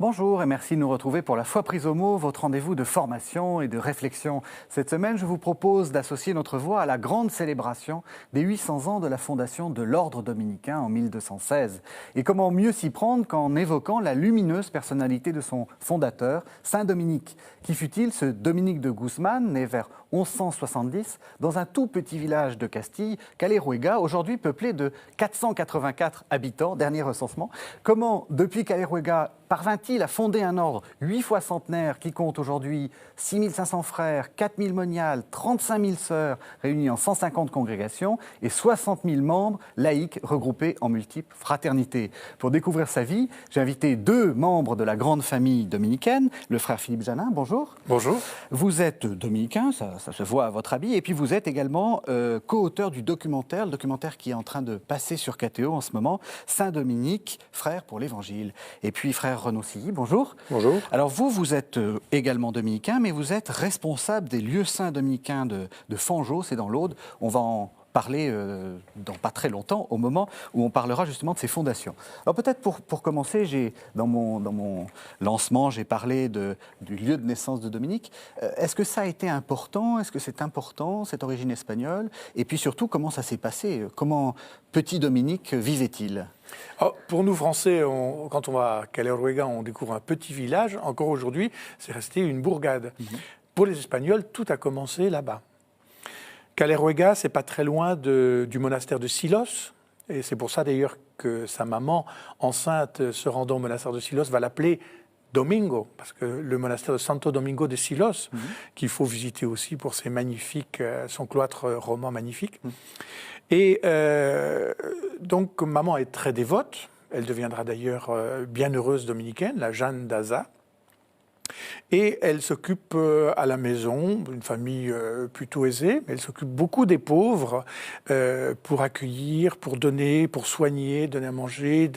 Bonjour et merci de nous retrouver pour la Foi prise au mot, votre rendez-vous de formation et de réflexion. Cette semaine, je vous propose d'associer notre voix à la grande célébration des 800 ans de la fondation de l'ordre dominicain en 1216. Et comment mieux s'y prendre qu'en évoquant la lumineuse personnalité de son fondateur, Saint Dominique. Qui fut-il, ce Dominique de Guzman, né vers 1170, dans un tout petit village de Castille, Caleruega, aujourd'hui peuplé de 484 habitants, dernier recensement. Comment, depuis Caleruega, parvint-il à fonder un ordre 8 fois centenaire qui compte aujourd'hui 6500 frères, 4000 moniales, 35 000 sœurs réunies en 150 congrégations et 60 000 membres laïcs regroupés en multiples fraternités. Pour découvrir sa vie, j'ai invité deux membres de la grande famille dominicaine, le frère Philippe Janin, bonjour. Bonjour. Vous êtes dominicain, ça se voit à votre habit, et puis vous êtes également co-auteur du documentaire, le documentaire qui est en train de passer sur KTO en ce moment, Saint Dominique, frère pour l'Évangile. Et puis frère Renaud Silly, bonjour. Bonjour. Alors vous êtes également dominicain, mais vous êtes responsable des lieux saints dominicains de Fangeau, c'est dans l'Aude. On va en parler dans pas très longtemps, au moment où on parlera justement de ces fondations. Alors peut-être pour commencer, dans mon lancement, j'ai parlé du lieu de naissance de Dominique. Est-ce que ça a été important? Est-ce que c'est important, cette origine espagnole? Et puis surtout, comment ça s'est passé? Comment petit Dominique vivait-il? Alors, pour nous Français, quand on va à Caleruega, on découvre un petit village. Encore aujourd'hui, c'est resté une bourgade. Pour les Espagnols, tout a commencé là-bas. Caleruega, c'est pas très loin du monastère de Silos. Et c'est pour ça d'ailleurs que sa maman, enceinte, se rendant au monastère de Silos, va l'appeler Domingo, parce que le monastère de Santo Domingo de Silos, qu'il faut visiter aussi pour son cloître roman magnifique. Et donc, maman est très dévote. Elle deviendra d'ailleurs bienheureuse dominicaine, la Jeanne d'Aza. Et elle s'occupe à la maison, une famille plutôt aisée, mais elle s'occupe beaucoup des pauvres pour accueillir, pour donner, pour soigner, donner à manger,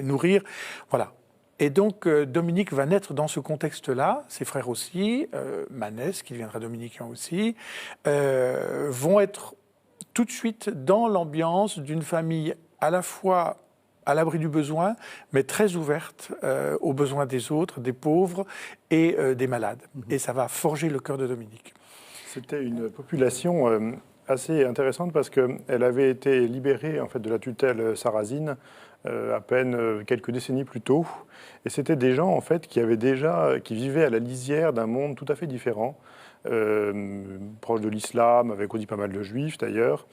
nourrir. Voilà. Et donc, Dominique va naître dans ce contexte-là. Ses frères aussi, Manès, qui deviendra dominicain aussi, vont être tout de suite dans l'ambiance d'une famille à la fois à l'abri du besoin, mais très ouverte aux besoins des autres, des pauvres et des malades. Et ça va forger le cœur de Dominique. C'était une population assez intéressante parce qu'elle avait été libérée en fait, de la tutelle sarrasine à peine quelques décennies plus tôt. Et c'était des gens en fait, qui vivaient à la lisière d'un monde tout à fait différent. Proche de l'islam, avec aussi pas mal de juifs d'ailleurs.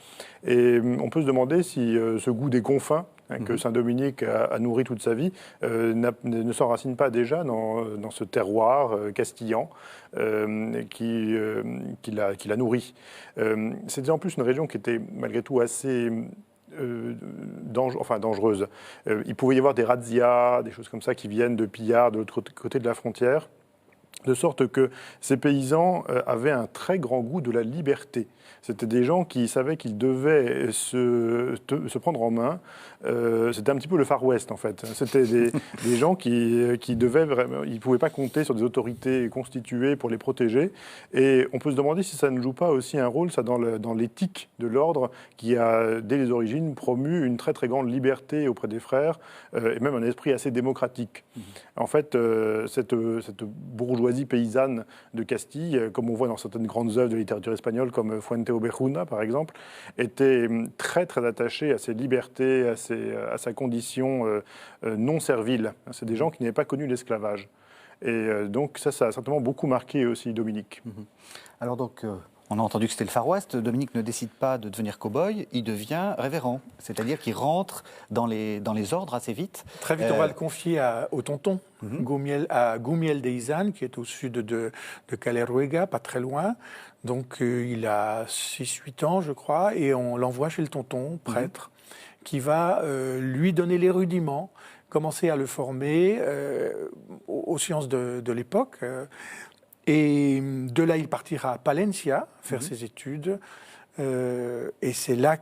Et on peut se demander si ce goût des confins que Saint Dominique a nourri toute sa vie ne s'enracine pas déjà dans ce terroir castillan qui l'a nourri. C'était en plus une région qui était malgré tout assez dangereuse. Il pouvait y avoir des razzias, des choses comme ça qui viennent de pillards de l'autre côté de la frontière. De sorte que ces paysans avaient un très grand goût de la liberté. C'était des gens qui savaient qu'ils devaient se prendre en main. C'était un petit peu le Far West, en fait. C'était des gens qui devaient vraiment... Ils ne pouvaient pas compter sur des autorités constituées pour les protéger. Et on peut se demander si ça ne joue pas aussi un rôle, ça, dans l'éthique de l'ordre, qui a, dès les origines, promu une très, très grande liberté auprès des frères, et même un esprit assez démocratique. En fait, cette bourgeoisie paysanne de Castille, comme on voit dans certaines grandes œuvres de littérature espagnole, comme Fuente Obejuna, par exemple, était très, très attachée à ses libertés, à sa condition non servile. C'est des gens qui n'avaient pas connu l'esclavage. Et donc ça a certainement beaucoup marqué aussi Dominique. Alors donc... On a entendu que c'était le Far West. Dominique ne décide pas de devenir cow-boy, il devient révérend. C'est-à-dire qu'il rentre dans les ordres assez vite. Très vite, on va le confier au tonton, à Gumiel de Izan, qui est au sud de Caleruega, pas très loin. Donc il a 6-8 ans, je crois, et on l'envoie chez le tonton, prêtre, qui va lui donner les rudiments, commencer à le former aux sciences de l'époque. Et de là, il partira à Palencia faire ses études. Et c'est là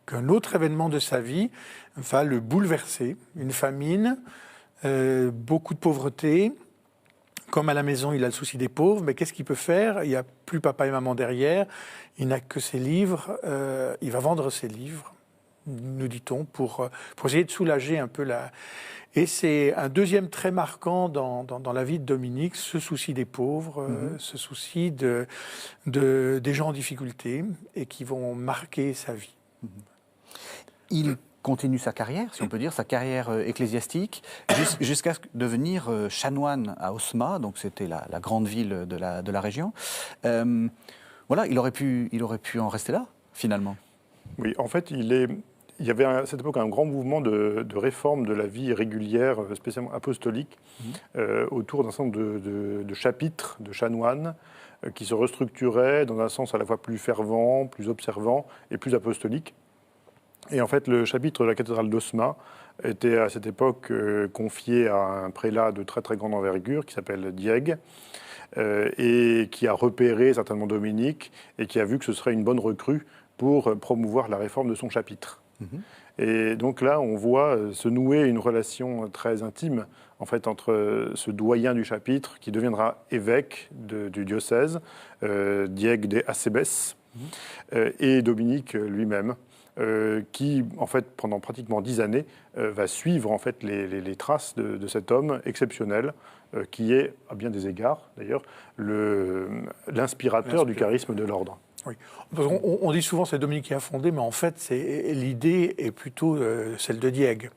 qu'un autre événement de sa vie va le bouleverser. Une famine, beaucoup de pauvreté. Comme à la maison, il a le souci des pauvres, mais qu'est-ce qu'il peut faire? Il n'y a plus papa et maman derrière. Il n'a que ses livres. Il va vendre ses livres. nous dit-on, pour essayer de soulager un peu la... Et c'est un deuxième trait marquant dans la vie de Dominique, ce souci des pauvres, ce souci des gens en difficulté et qui vont marquer sa vie. Il continue sa carrière, si on peut dire, sa carrière ecclésiastique, jusqu'à devenir chanoine à Osma, donc c'était la grande ville de la région. Voilà, il aurait pu en rester là, finalement. Oui, en fait, il y avait à cette époque un grand mouvement de réforme de la vie régulière, spécialement apostolique, autour d'un certain nombre de chapitres, de chanoines, qui se restructuraient dans un sens à la fois plus fervent, plus observant et plus apostolique. Et en fait, le chapitre de la cathédrale d'Osma était à cette époque confié à un prélat de très très grande envergure qui s'appelle Diègue, et qui a repéré certainement Dominique et qui a vu que ce serait une bonne recrue pour promouvoir la réforme de son chapitre. Et donc là, on voit se nouer une relation très intime en fait, entre ce doyen du chapitre qui deviendra évêque du diocèse, Diègue de Acebes, et Dominique lui-même. Qui, en fait, pendant pratiquement 10 années, va suivre en fait, les traces de cet homme exceptionnel, qui est, à bien des égards, d'ailleurs, l'inspirateur du charisme de l'ordre. Oui. On dit souvent que c'est Dominique qui a fondé, mais en fait, l'idée est plutôt celle de Diègue.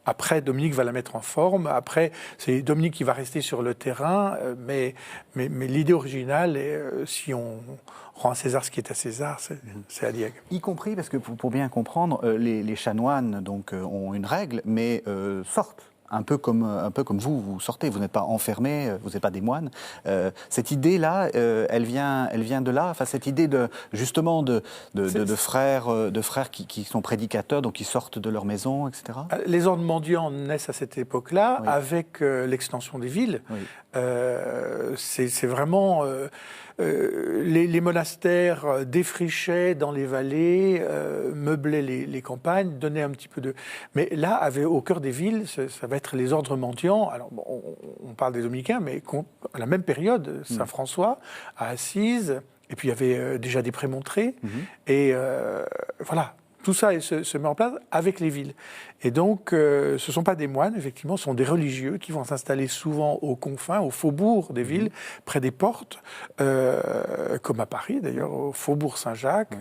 Après, Dominique va la mettre en forme. Après, c'est Dominique qui va rester sur le terrain. Mais l'idée originale, si on rend à César ce qui est à César, c'est à Diègue. Y compris, parce que pour bien comprendre, les chanoines donc, ont une règle, mais sortent. Un peu comme vous sortez, vous n'êtes pas enfermés, vous n'êtes pas des moines. Cette idée-là, elle vient de là. Enfin, cette idée justement de frères qui sont prédicateurs, donc qui sortent de leur maison, etc. Les ordres mendiants naissent à cette époque-là, oui. avec l'extension des villes. Oui. C'est vraiment les monastères défrichaient dans les vallées, meublaient les campagnes, donnaient un petit peu de. Mais là, au cœur des villes, ça va être les ordres mendiants. Alors, bon, on parle des dominicains, mais à la même période, Saint-François, à Assise, et puis il y avait déjà des prémontrés, et voilà. Tout ça se met en place avec les villes. Et donc, ce ne sont pas des moines, effectivement, ce sont des religieux qui vont s'installer souvent aux confins, au faubourg des villes, près des portes, comme à Paris d'ailleurs, au faubourg Saint-Jacques,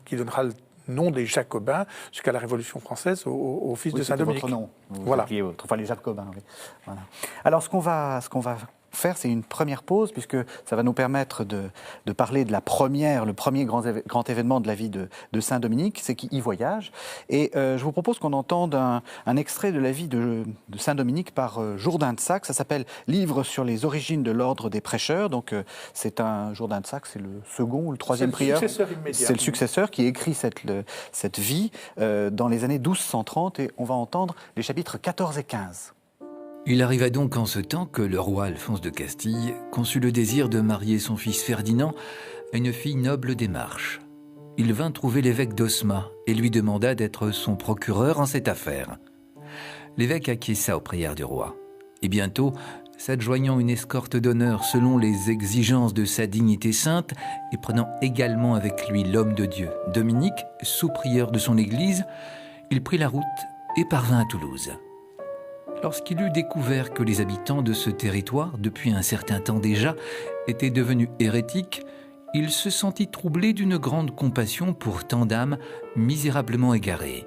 qui donnera le nom des Jacobins jusqu'à la Révolution française au fils de Saint-Dominique. Votre nom. Voilà. Appeliez autrefois les Jacobins. Oui. Voilà. Alors, ce qu'on va faire, c'est une première pause, puisque ça va nous permettre de parler de le premier grand événement de la vie de Saint-Dominique, c'est qu'il y voyage. Et je vous propose qu'on entende un extrait de la vie de Saint-Dominique par Jourdain de Sacre. Ça s'appelle « Livre sur les origines de l'ordre des prêcheurs ». Donc c'est Jourdain de Sacre, c'est le second ou le troisième prieur. C'est le successeur qui écrit cette vie dans les années 1230, et on va entendre les chapitres 14 et 15. Il arriva donc en ce temps que le roi Alphonse de Castille conçut le désir de marier son fils Ferdinand à une fille noble des Marches. Il vint trouver l'évêque d'Osma et lui demanda d'être son procureur en cette affaire. L'évêque acquiesça aux prières du roi. Et bientôt, s'adjoignant une escorte d'honneur selon les exigences de sa dignité sainte et prenant également avec lui l'homme de Dieu, Dominique, sous-prieur de son église, il prit la route et parvint à Toulouse. Lorsqu'il eut découvert que les habitants de ce territoire, depuis un certain temps déjà, étaient devenus hérétiques, il se sentit troublé d'une grande compassion pour tant d'âmes misérablement égarées.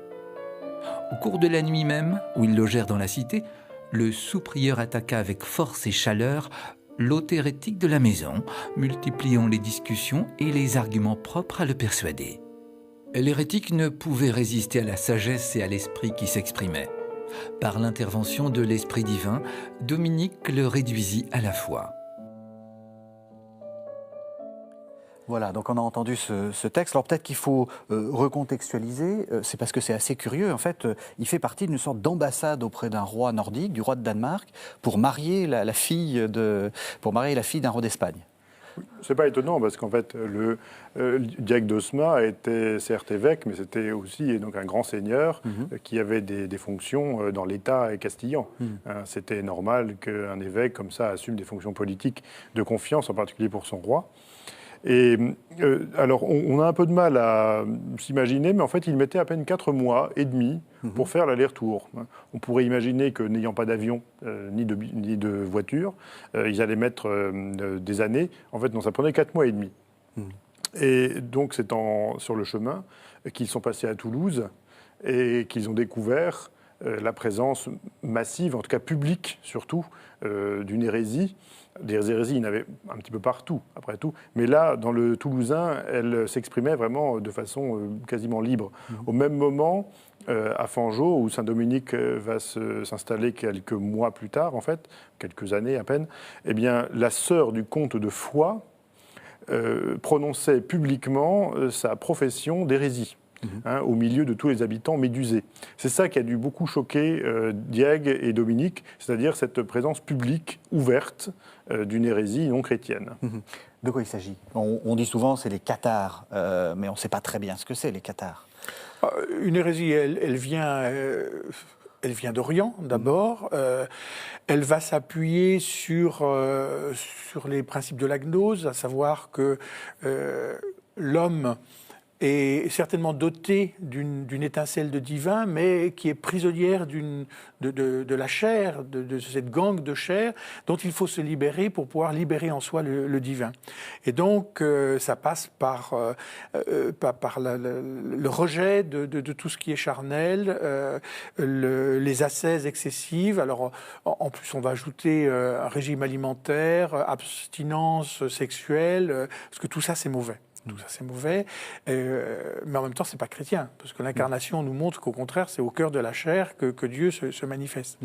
Au cours de la nuit même, où ils logèrent dans la cité, le sous-prieur attaqua avec force et chaleur l'hôte hérétique de la maison, multipliant les discussions et les arguments propres à le persuader. L'hérétique ne pouvait résister à la sagesse et à l'esprit qui s'exprimaient. Par l'intervention de l'Esprit divin, Dominique le réduisit à la foi. Voilà, donc on a entendu ce texte. Alors peut-être qu'il faut recontextualiser, c'est parce que c'est assez curieux. En fait, il fait partie d'une sorte d'ambassade auprès d'un roi nordique, du roi de Danemark, pour marier la fille d'un roi d'Espagne. C'est pas étonnant parce qu'en fait, le Diègue d'Osma était certes évêque, mais c'était aussi donc un grand seigneur qui avait des fonctions dans l'État castillan. C'était normal qu'un évêque comme ça assume des fonctions politiques de confiance, en particulier pour son roi. Et alors, on a un peu de mal à s'imaginer, mais en fait, ils mettaient à peine 4 mois et demi pour faire l'aller-retour. On pourrait imaginer que n'ayant pas d'avion ni de voiture, ils allaient mettre des années. En fait, non, ça prenait 4 mois et demi. Et donc, c'est sur le chemin qu'ils sont passés à Toulouse et qu'ils ont découvert la présence massive, en tout cas publique surtout, d'une hérésie. Des hérésies, il y en avait un petit peu partout, après tout. Mais là, dans le Toulousain, elle s'exprimait vraiment de façon quasiment libre. Au même moment, à Fangeau, où Saint-Dominique va s'installer quelques mois plus tard, en fait, quelques années à peine, eh bien, la sœur du comte de Foix prononçait publiquement sa profession d'hérésie. Au milieu de tous les habitants médusés. C'est ça qui a dû beaucoup choquer Diègue et Dominique, c'est-à-dire cette présence publique, ouverte, d'une hérésie non chrétienne. De quoi il s'agit ? On dit souvent c'est les cathares, mais on ne sait pas très bien ce que c'est, les cathares. Une hérésie, elle vient d'Orient, d'abord. Elle va s'appuyer sur les principes de la gnose, à savoir que l'homme est certainement dotée d'une étincelle de divin, mais qui est prisonnière de la chair, de cette gangue de chair, dont il faut se libérer pour pouvoir libérer en soi le divin. Et donc, ça passe par le rejet de tout ce qui est charnel, les ascèses excessives. Alors, en plus, on va ajouter un régime alimentaire, abstinence sexuelle, parce que tout ça, c'est mauvais. Tout ça, c'est mauvais, mais en même temps, c'est pas chrétien, parce que l'incarnation nous montre qu'au contraire, c'est au cœur de la chair que Dieu se manifeste.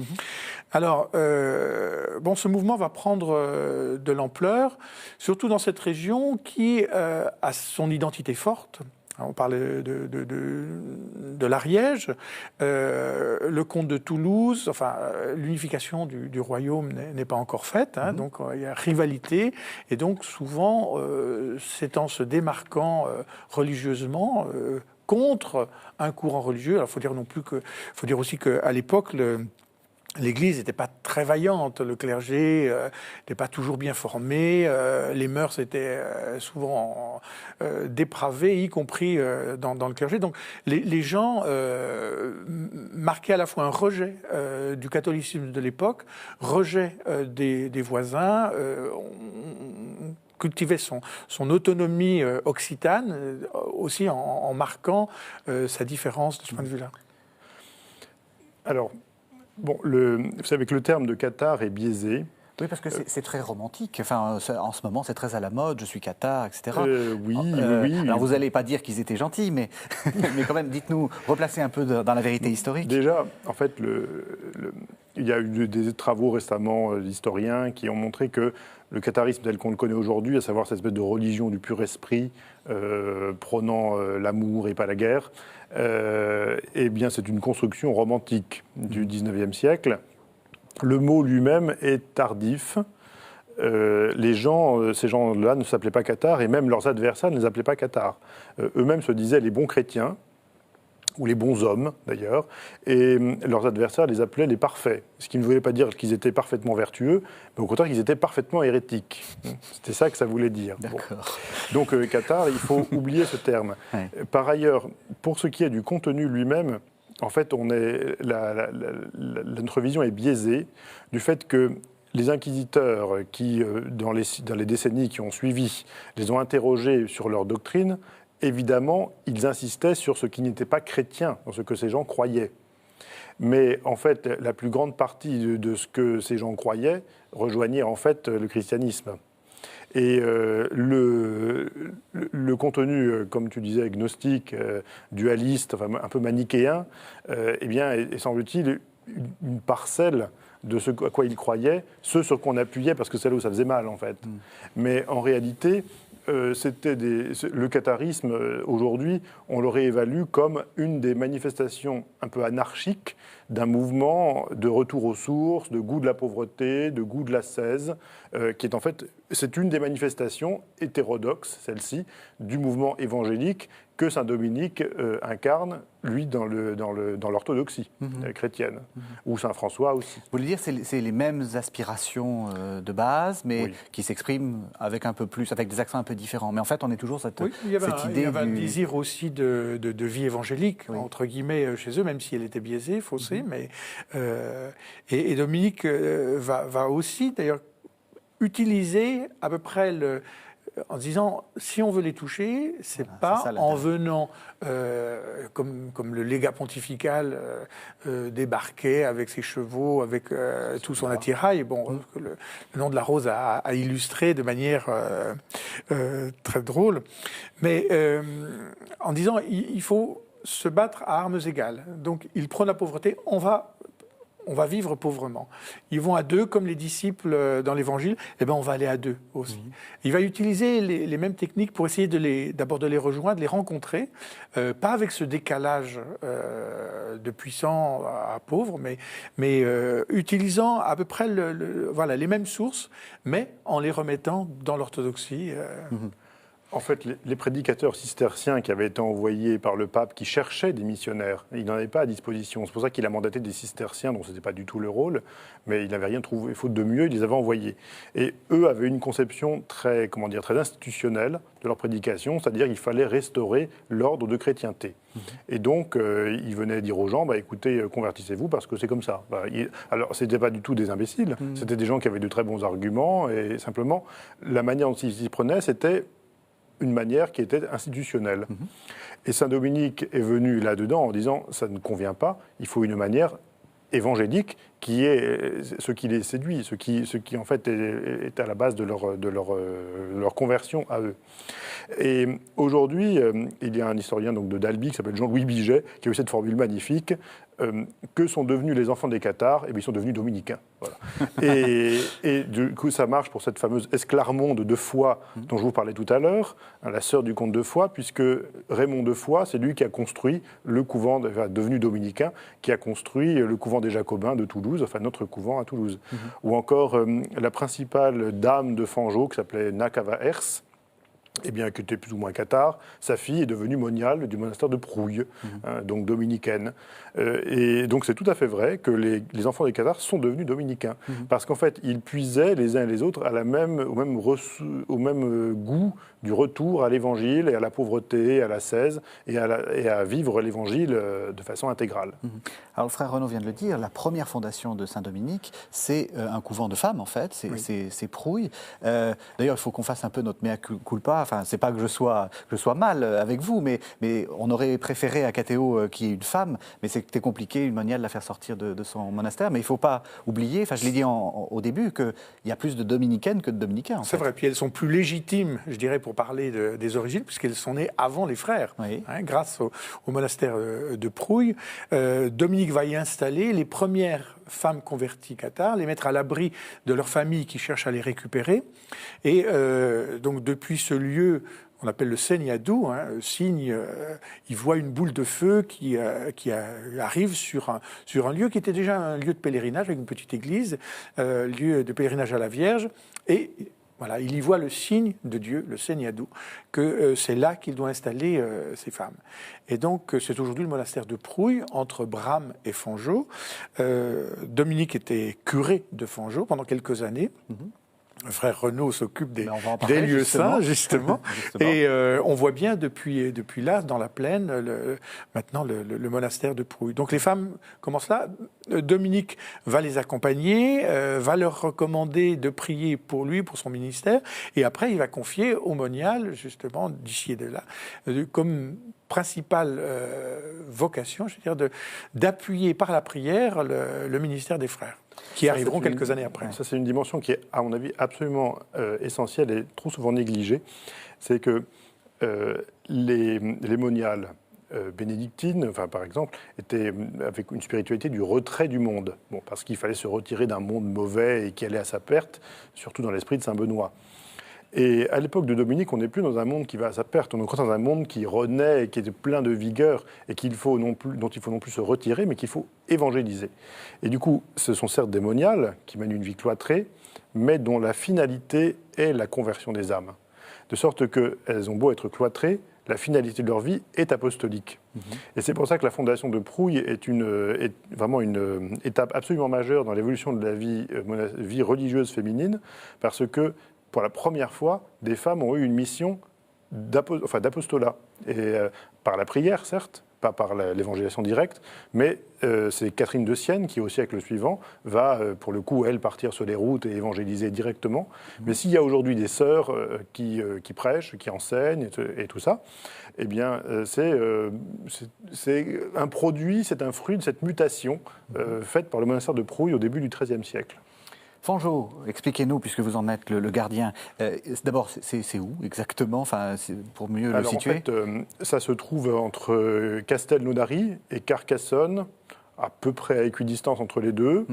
Alors, ce mouvement va prendre de l'ampleur, surtout dans cette région qui a son identité forte. On parle de l'Ariège, le comte de Toulouse, enfin l'unification du royaume n'est pas encore faite, donc il y a rivalité, et donc souvent c'est en se démarquant religieusement contre un courant religieux. Alors faut dire aussi qu'à l'époque l'Église n'était pas très vaillante, le clergé n'était pas toujours bien formé, les mœurs étaient souvent dépravées, y compris dans le clergé. Donc les gens marquaient à la fois un rejet du catholicisme de l'époque, rejet des voisins, cultivait son autonomie occitane, aussi en marquant sa différence de ce point de vue-là. Alors, bon, vous savez que le terme de cathare est biaisé. Oui, parce que c'est très romantique. Enfin, en ce moment, c'est très à la mode. Je suis cathare, etc. Oui. Alors, vous n'allez pas dire qu'ils étaient gentils, mais quand même, dites-nous, replacez un peu dans la vérité historique. Déjà, en fait, il y a eu des travaux récemment d'historiens qui ont montré que le catharisme tel qu'on le connaît aujourd'hui, à savoir cette espèce de religion du pur esprit, prônant l'amour et pas la guerre, eh bien, c'est une construction romantique du XIXe siècle. Le mot lui-même est tardif. Ces gens-là ne s'appelaient pas cathares, et même leurs adversaires ne les appelaient pas cathares. Eux-mêmes se disaient les bons chrétiens, ou les bons hommes d'ailleurs, et leurs adversaires les appelaient les parfaits, ce qui ne voulait pas dire qu'ils étaient parfaitement vertueux, mais au contraire qu'ils étaient parfaitement hérétiques. C'était ça que ça voulait dire. Bon. Donc cathare, il faut oublier ce terme. Ouais. Par ailleurs, pour ce qui est du contenu lui-même, en fait, notre vision est biaisée du fait que les inquisiteurs qui, dans les décennies qui ont suivi, les ont interrogés sur leur doctrine, évidemment, ils insistaient sur ce qui n'était pas chrétien, dans ce que ces gens croyaient. Mais en fait, la plus grande partie de ce que ces gens croyaient rejoignait en fait le christianisme. Et le contenu, comme tu disais, gnostique, dualiste, enfin, un peu manichéen, eh bien, est semble-t-il une parcelle de ce à quoi ils croyaient, ce sur quoi on appuyait, parce que c'est là où ça faisait mal, en fait. Mais en réalité, le catharisme, aujourd'hui, on le réévalue comme une des manifestations un peu anarchiques d'un mouvement de retour aux sources, de goût de la pauvreté, de goût de l'ascèse, qui est en fait c'est une des manifestations hétérodoxes, celle-ci, du mouvement évangélique que saint Dominique incarne, lui, dans l'orthodoxie chrétienne, ou saint François aussi. Vous voulez dire c'est les mêmes aspirations de base, mais qui s'expriment avec des accents un peu différents. Mais en fait, on est toujours cette idée. Il y avait un désir aussi de vie évangélique, entre guillemets, chez eux, même si elle était biaisée, faussée. Mais, et Dominique va aussi, d'ailleurs, utiliser à peu près en disant, si on veut les toucher, c'est pas en venant, comme le légat pontifical débarquait avec ses chevaux, avec tout son attirail. Bon, le nom de la rose a illustré de manière très drôle. Mais en disant, il faut se battre à armes égales. Donc, il prône la pauvreté, on va vivre pauvrement. Ils vont à deux, comme les disciples dans l'Évangile, on va aller à deux aussi. Il va utiliser les mêmes techniques pour essayer d'abord de les rejoindre, de les rencontrer, pas avec ce décalage de puissant à pauvre, mais utilisant à peu près les mêmes sources, mais en les remettant dans l'orthodoxie. En fait, les prédicateurs cisterciens qui avaient été envoyés par le pape, qui cherchaient des missionnaires, il n'en avait pas à disposition. C'est pour ça qu'il a mandaté des cisterciens, dont ce n'était pas du tout le rôle, mais il n'avait rien trouvé. Faute de mieux, il les avait envoyés. Et eux avaient une conception très institutionnelle de leur prédication, c'est-à-dire qu'il fallait restaurer l'ordre de chrétienté. Et donc, il venait dire aux gens, écoutez, convertissez-vous parce que c'est comme ça. Alors, ce n'était pas du tout des imbéciles, c'était des gens qui avaient de très bons arguments, et simplement, la manière dont ils s'y prenaient, c'était une manière qui était institutionnelle. Et saint Dominique est venu là-dedans en disant, ça ne convient pas, il faut une manière évangélique qui est ce qui les séduit, ce qui en fait est à la base de leur conversion à eux. Et aujourd'hui, il y a un historien d'Albi qui s'appelle Jean-Louis Biget qui a eu cette formule magnifique. Que sont devenus les enfants des cathares ? Ils sont devenus dominicains. Voilà. Et du coup, ça marche pour cette fameuse Esclarmonde de Foix dont je vous parlais tout à l'heure, la sœur du comte de Foix, puisque Raymond de Foix, c'est lui qui a construit le couvent, devenu dominicain, qui a construit le couvent des Jacobins de Toulouse, enfin notre couvent à Toulouse. Ou encore la principale dame de Fangeau, qui s'appelait Nakava Hers, qui était plus ou moins cathare, sa fille est devenue moniale du monastère de Prouille, donc dominicaine. Et donc c'est tout à fait vrai que les enfants des cathares sont devenus dominicains, parce qu'en fait ils puisaient les uns et les autres au même goût du retour à l'évangile et à la pauvreté, à l'ascèse et à vivre l'évangile de façon intégrale. Alors le frère Renaud vient de le dire, la première fondation de Saint-Dominique, c'est un couvent de femmes en fait, c'est Prouille. D'ailleurs il faut qu'on fasse un peu notre mea culpa. Enfin, c'est pas que je sois mal avec vous, mais on aurait préféré à Catéo qu'il y ait une femme, mais c'était compliqué, une moniale, de la faire sortir de son monastère. Mais il ne faut pas oublier, enfin je l'ai dit au début, qu'il y a plus de dominicaines que de dominicains. C'est vrai, puis elles sont plus légitimes, je dirais, pour parler des origines, puisqu'elles sont nées avant les frères, grâce au monastère de Prouille. Dominique va y installer les premières femmes converties cathares, les mettre à l'abri de leur famille qui cherche à les récupérer. Et donc depuis ce lieu, on appelle le Seignadou, signe, il voit une boule de feu qui arrive sur un lieu qui était déjà un lieu de pèlerinage avec une petite église, lieu de pèlerinage à la Vierge, et voilà, il y voit le signe de Dieu, le Seignadou, que c'est là qu'il doit installer ces femmes. Et donc, c'est aujourd'hui le monastère de Prouille, entre Bram et Fangeau. Dominique était curé de Fangeau pendant quelques années. Le frère Renaud s'occupe des lieux saints, justement. Et on voit bien depuis là, dans la plaine, maintenant le monastère de Prouille. Donc les femmes commencent là. Dominique va les accompagner, va leur recommander de prier pour lui, pour son ministère. Et après, il va confier au monial, justement, d'ici et de là, comme principale vocation, je veux dire, d'appuyer par la prière le ministère des frères, qui arriveront quelques années après. Ça, c'est une dimension qui est, à mon avis, absolument essentielle et trop souvent négligée. C'est que les moniales bénédictines, par exemple, étaient avec une spiritualité du retrait du monde. Parce qu'il fallait se retirer d'un monde mauvais et qui allait à sa perte, surtout dans l'esprit de Saint Benoît. Et à l'époque de Dominique, on n'est plus dans un monde qui va à sa perte, on est dans un monde qui renaît, qui est plein de vigueur et dont il faut non plus se retirer, mais qu'il faut évangéliser. Et du coup, ce sont certes des moniales qui mènent une vie cloîtrée, mais dont la finalité est la conversion des âmes. De sorte qu'elles ont beau être cloîtrées, la finalité de leur vie est apostolique. Et c'est pour ça que la fondation de Prouille est vraiment une étape absolument majeure dans l'évolution de la vie religieuse féminine, parce que pour la première fois, des femmes ont eu une mission d'apostolat. Et par la prière, certes, pas par l'évangélisation directe, mais c'est Catherine de Sienne qui, au siècle suivant, va, pour le coup, elle, partir sur les routes et évangéliser directement. Mais s'il y a aujourd'hui des sœurs qui prêchent, qui enseignent et tout ça, eh bien, c'est un produit, c'est un fruit de cette mutation faite par le monastère de Prouille au début du XIIIe siècle. Fanjo, expliquez-nous, puisque vous en êtes le gardien. D'abord, c'est où exactement, enfin, pour mieux le situer? En fait, ça se trouve entre Castelnaudary et Carcassonne, à peu près à équidistance entre les deux.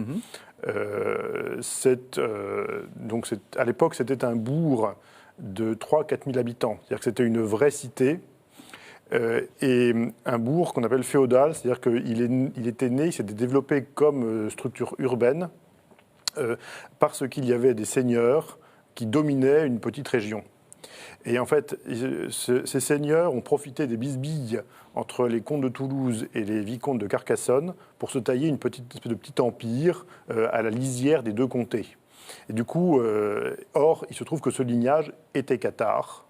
À l'époque, c'était un bourg de 3-4 000 habitants. C'est-à-dire que c'était une vraie cité. Et un bourg qu'on appelle féodal, c'est-à-dire qu'il était né, il s'était développé comme structure urbaine, parce qu'il y avait des seigneurs qui dominaient une petite région. Et en fait, ces seigneurs ont profité des bisbilles entre les comtes de Toulouse et les vicomtes de Carcassonne pour se tailler une espèce de petit empire à la lisière des deux comtés. Et du coup, il se trouve que ce lignage était cathare.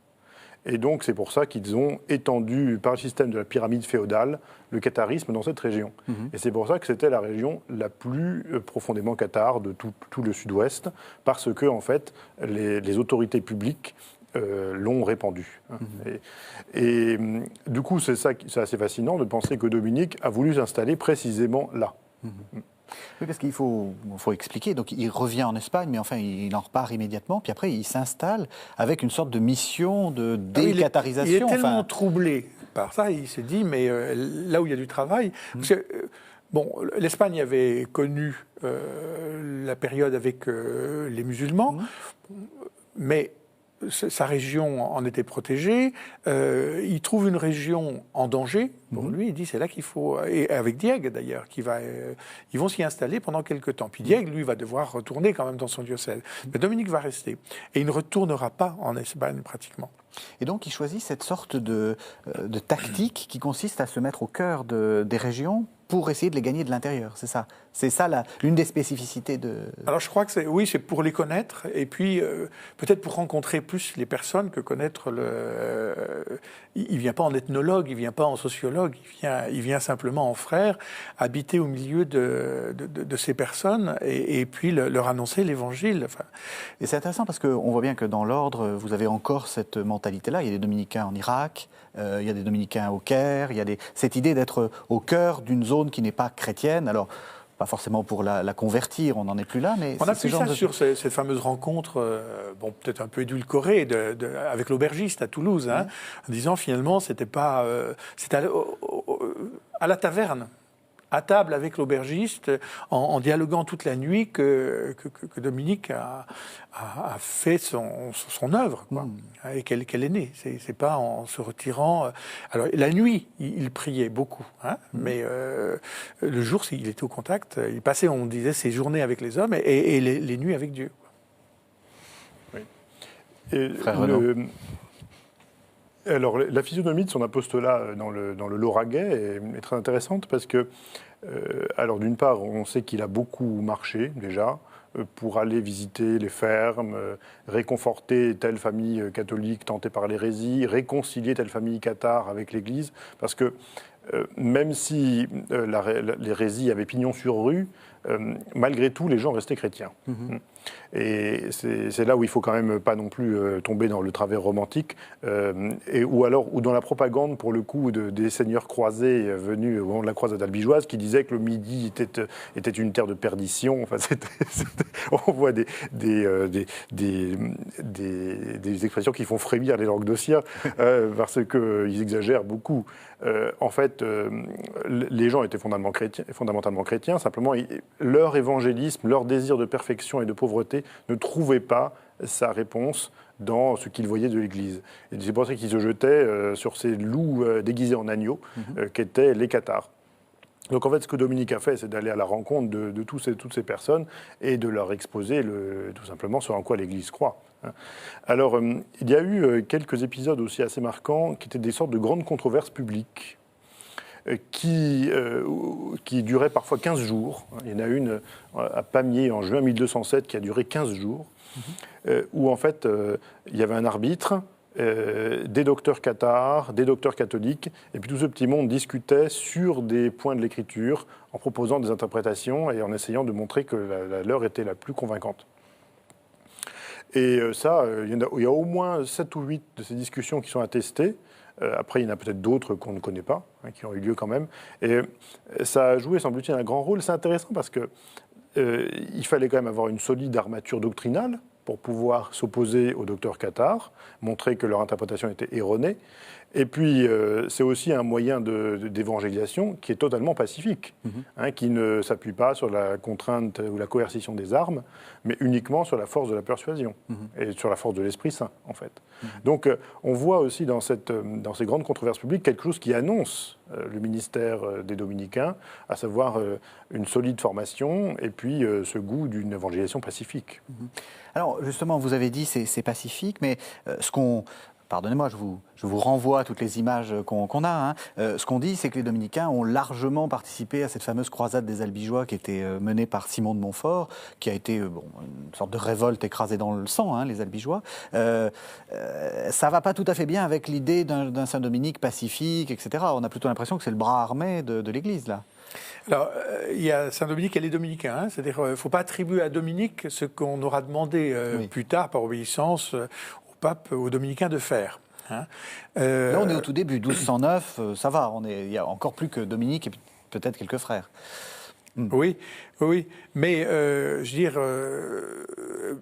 Et donc, c'est pour ça qu'ils ont étendu, par le système de la pyramide féodale, le catharisme dans cette région. Et c'est pour ça que c'était la région la plus profondément cathare de tout le sud-ouest, parce que, en fait, les autorités publiques l'ont répandu. Et du coup, c'est assez fascinant de penser que Dominique a voulu s'installer précisément là. Oui, parce qu'il faut expliquer. Donc, il revient en Espagne, mais enfin, il en repart immédiatement. Puis après, il s'installe avec une sorte de mission de décatharisation. Il est tellement troublé par ça, il s'est dit, mais là où il y a du travail... Parce que, l'Espagne avait connu la période avec les musulmans, mais... Sa région en était protégée. Il trouve une région en danger. Pour lui, il dit c'est là qu'il faut. Et avec Diègue d'ailleurs, ils vont s'y installer pendant quelques temps. Puis Diègue, lui, va devoir retourner quand même dans son diocèse. Mais Dominique va rester. Et il ne retournera pas en Espagne pratiquement. Et donc, il choisit cette sorte de tactique qui consiste à se mettre au cœur des régions pour essayer de les gagner de l'intérieur, c'est ça? C'est ça l'une des spécificités de... Alors je crois que c'est pour les connaître, et puis peut-être pour rencontrer plus les personnes que connaître Il ne vient pas en ethnologue, il ne vient pas en sociologue, il vient simplement en frère, habiter au milieu de ces personnes, et puis leur annoncer l'évangile. Enfin... Et c'est intéressant parce qu'on voit bien que dans l'ordre, vous avez encore cette mentalité-là. Il y a des dominicains en Irak, il y a des dominicains au Caire, il y a cette idée d'être au cœur d'une zone qui n'est pas chrétienne. Alors, pas forcément pour la convertir, on n'en est plus là, mais... On a pris ça sur cette fameuse rencontre, peut-être un peu édulcorée, avec l'aubergiste à Toulouse, en disant finalement c'était pas... c'était à la taverne, à table avec l'aubergiste, en dialoguant toute la nuit, que Dominique a fait son œuvre, quoi, et qu'elle est née. C'est pas en se retirant... Alors, la nuit, il priait beaucoup, mais le jour, il était au contact. Il passait, on disait, ses journées avec les hommes et les nuits avec Dieu. Oui. Et alors, la physionomie de son apostolat dans le Lauragais est très intéressante parce que, alors d'une part, on sait qu'il a beaucoup marché déjà pour aller visiter les fermes, réconforter telle famille catholique tentée par l'hérésie, réconcilier telle famille cathare avec l'Église, parce que même si l'hérésie avait pignon sur rue, malgré tout, les gens restaient chrétiens. Et c'est là où il ne faut quand même pas non plus tomber dans le travers romantique, ou dans la propagande, pour le coup, des seigneurs croisés venus au moment de la croisade albigeoise, qui disaient que le Midi était une terre de perdition. Enfin, on voit des expressions qui font frémir les languedociens, parce qu'ils exagèrent beaucoup. En fait, les gens étaient fondamentalement chrétiens, simplement leur évangélisme, leur désir de perfection et de pauvreté ne trouvait pas sa réponse dans ce qu'il voyait de l'Église. Et c'est pour ça qu'il se jetait sur ces loups déguisés en agneaux, qu'étaient les cathares. Donc en fait, ce que Dominique a fait, c'est d'aller à la rencontre de toutes ces personnes et de leur exposer tout simplement ce en quoi l'Église croit. Alors, il y a eu quelques épisodes aussi assez marquants qui étaient des sortes de grandes controverses publiques qui duraient parfois 15 jours. Il y en a une à Pamiers en juin 1207 qui a duré 15 jours, où en fait, il y avait un arbitre, des docteurs cathares, des docteurs catholiques, et puis tout ce petit monde discutait sur des points de l'écriture en proposant des interprétations et en essayant de montrer que la leur était la plus convaincante. Et ça, il y a au moins 7 ou 8 de ces discussions qui sont attestées. Après, il y en a peut-être d'autres qu'on ne connaît pas, qui ont eu lieu quand même. Et ça a joué, semble-t-il, un grand rôle. C'est intéressant parce qu'il fallait quand même avoir une solide armature doctrinale pour pouvoir s'opposer aux docteurs cathares, montrer que leur interprétation était erronée. Et puis, c'est aussi un moyen d'évangélisation qui est totalement pacifique, qui ne s'appuie pas sur la contrainte ou la coercition des armes, mais uniquement sur la force de la persuasion et sur la force de l'Esprit Saint, en fait. Donc, on voit aussi dans ces grandes controverses publiques quelque chose qui annonce le ministère des Dominicains, à savoir une solide formation et puis ce goût d'une évangélisation pacifique. Alors, justement, vous avez dit c'est pacifique, mais pardonnez-moi, je vous renvoie à toutes les images qu'on a. Ce qu'on dit, c'est que les Dominicains ont largement participé à cette fameuse croisade des Albigeois qui était menée par Simon de Montfort, qui a été une sorte de révolte écrasée dans le sang, les Albigeois. Ça ne va pas tout à fait bien avec l'idée d'un Saint-Dominique pacifique, etc. On a plutôt l'impression que c'est le bras armé de l'Église, là. Alors, il y a Saint-Dominique et les Dominicains. C'est-à-dire qu'il ne faut pas attribuer à Dominique ce qu'on aura demandé plus tard, par obéissance au pape, aux Dominicains de faire. Là, on est au tout début, 1209, ça va. Il y a encore plus que Dominique et peut-être quelques frères. Oui, mais je veux dire,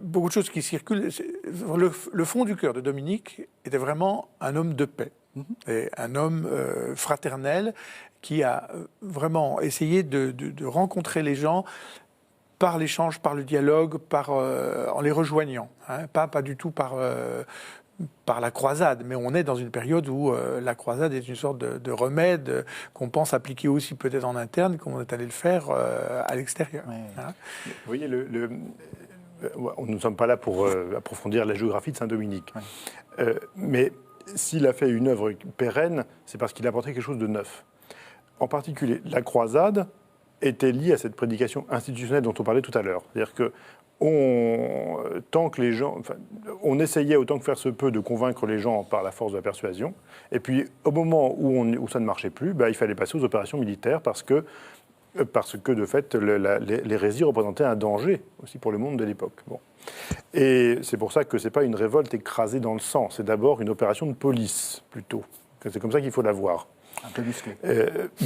beaucoup de choses qui circulent. Le fond du cœur de Dominique était vraiment un homme de paix, et un homme fraternel qui a vraiment essayé de rencontrer les gens par l'échange, par le dialogue, en les rejoignant, pas du tout par la croisade, mais on est dans une période où la croisade est une sorte de remède qu'on pense appliquer aussi peut-être en interne, comme on est allé le faire à l'extérieur. Ouais. Vous voyez, nous ne sommes pas là pour approfondir la géographie de Saint-Dominique. Mais s'il a fait une œuvre pérenne, c'est parce qu'il a apporté quelque chose de neuf. En particulier, la croisade était liée à cette prédication institutionnelle dont on parlait tout à l'heure. C'est-à-dire que on essayait autant que faire se peut de convaincre les gens par la force de la persuasion. Et puis, au moment où ça ne marchait plus, il fallait passer aux opérations militaires parce que de fait, l'hérésie représentait un danger aussi pour le monde de l'époque. Bon. Et c'est pour ça que ce n'est pas une révolte écrasée dans le sang, c'est d'abord une opération de police, plutôt. C'est comme ça qu'il faut la voir. Un peu musclé.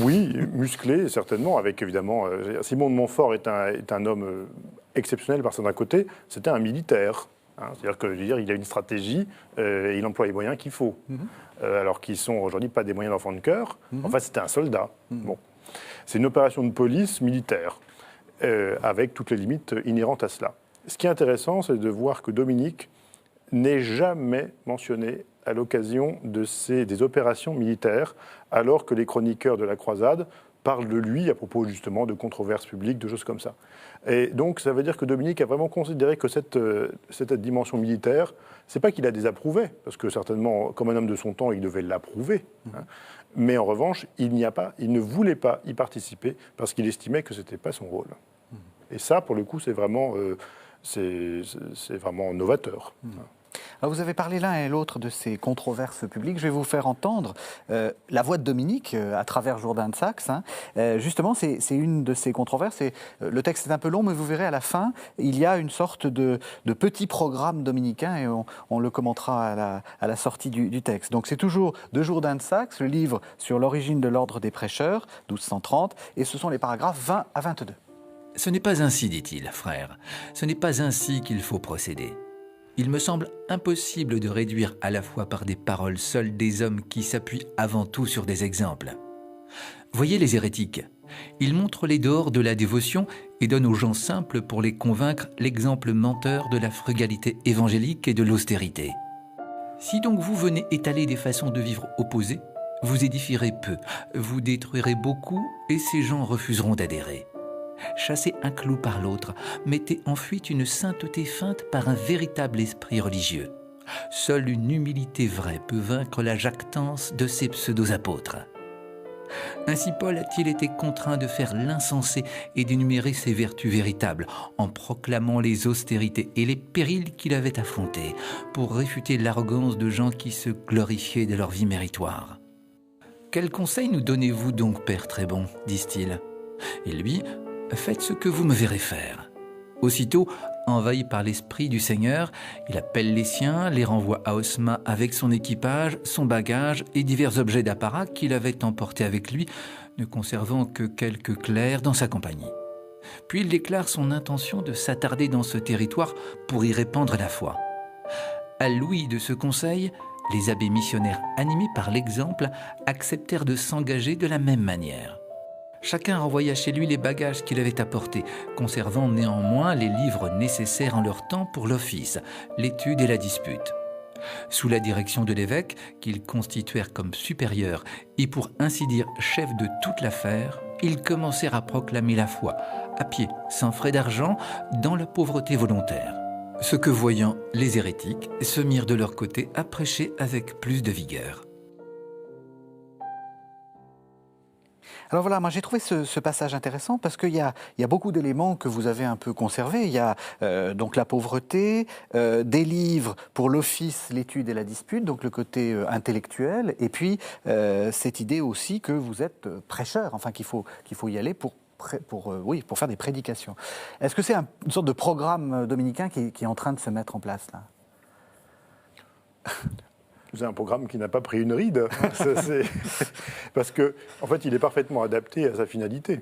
Oui, musclé, certainement, avec évidemment... Simon de Montfort est un homme exceptionnel par certains côtés, c'était un militaire. C'est-à-dire qu'il a une stratégie et il emploie les moyens qu'il faut. Alors qu'ils sont aujourd'hui pas des moyens d'enfant de cœur. En fait, c'était un soldat. Bon. C'est une opération de police militaire, avec toutes les limites inhérentes à cela. Ce qui est intéressant, c'est de voir que Dominique n'est jamais mentionné à l'occasion des opérations militaires, alors que les chroniqueurs de la croisade parlent de lui à propos justement de controverses publiques, de choses comme ça. Et donc ça veut dire que Dominique a vraiment considéré que cette dimension militaire, c'est pas qu'il la désapprouvé, parce que certainement, comme un homme de son temps, il devait l'approuver. Mais en revanche, il ne voulait pas y participer parce qu'il estimait que c'était pas son rôle. Et ça, pour le coup, c'est vraiment novateur. Alors vous avez parlé l'un et l'autre de ces controverses publiques. Je vais vous faire entendre la voix de Dominique à travers Jourdain de Saxe. Justement, c'est une de ces controverses. Le texte est un peu long, mais vous verrez à la fin, il y a une sorte de petit programme dominicain et on le commentera à la sortie du texte. Donc c'est toujours de Jourdain de Saxe, le livre sur l'origine de l'ordre des prêcheurs, 1230, et ce sont les paragraphes 20 à 22. Ce n'est pas ainsi, dit-il, frère. Ce n'est pas ainsi qu'il faut procéder. Il me semble impossible de réduire à la fois par des paroles seules des hommes qui s'appuient avant tout sur des exemples. Voyez les hérétiques. Il montre les dehors de la dévotion et donne aux gens simples pour les convaincre l'exemple menteur de la frugalité évangélique et de l'austérité. Si donc vous venez étaler des façons de vivre opposées, vous édifierez peu, vous détruirez beaucoup et ces gens refuseront d'adhérer. Chassez un clou par l'autre, mettez en fuite une sainteté feinte par un véritable esprit religieux. Seule une humilité vraie peut vaincre la jactance de ces pseudo-apôtres. Ainsi Paul a-t-il été contraint de faire l'insensé et d'énumérer ses vertus véritables, en proclamant les austérités et les périls qu'il avait affrontés, pour réfuter l'arrogance de gens qui se glorifiaient de leur vie méritoire. « Quel conseil nous donnez-vous donc, Père très bon ?» disent-ils. Et lui, « Faites ce que vous me verrez faire. » Aussitôt, envahi par l'esprit du Seigneur, il appelle les siens, les renvoie à Osma avec son équipage, son bagage et divers objets d'apparat qu'il avait emportés avec lui, ne conservant que quelques clercs dans sa compagnie. Puis il déclare son intention de s'attarder dans ce territoire pour y répandre la foi. À l'ouïe de ce conseil, les abbés missionnaires, animés par l'exemple, acceptèrent de s'engager de la même manière. Chacun renvoya chez lui les bagages qu'il avait apportés, conservant néanmoins les livres nécessaires en leur temps pour l'office, l'étude et la dispute. Sous la direction de l'évêque, qu'ils constituèrent comme supérieur et pour ainsi dire chef de toute l'affaire, ils commencèrent à proclamer la foi, à pied, sans frais d'argent, dans la pauvreté volontaire. Ce que voyant, les hérétiques se mirent de leur côté à prêcher avec plus de vigueur. Alors voilà, moi j'ai trouvé ce passage intéressant parce qu'il y a beaucoup d'éléments que vous avez un peu conservés. Il y a donc la pauvreté, des livres pour l'office, l'étude et la dispute, donc le côté intellectuel, et puis cette idée aussi que vous êtes prêcheur, enfin qu'il faut y aller pour faire des prédications. Est-ce que c'est une sorte de programme dominicain qui est en train de se mettre en place là ? C'est un programme qui n'a pas pris une ride, parce que, en fait, il est parfaitement adapté à sa finalité.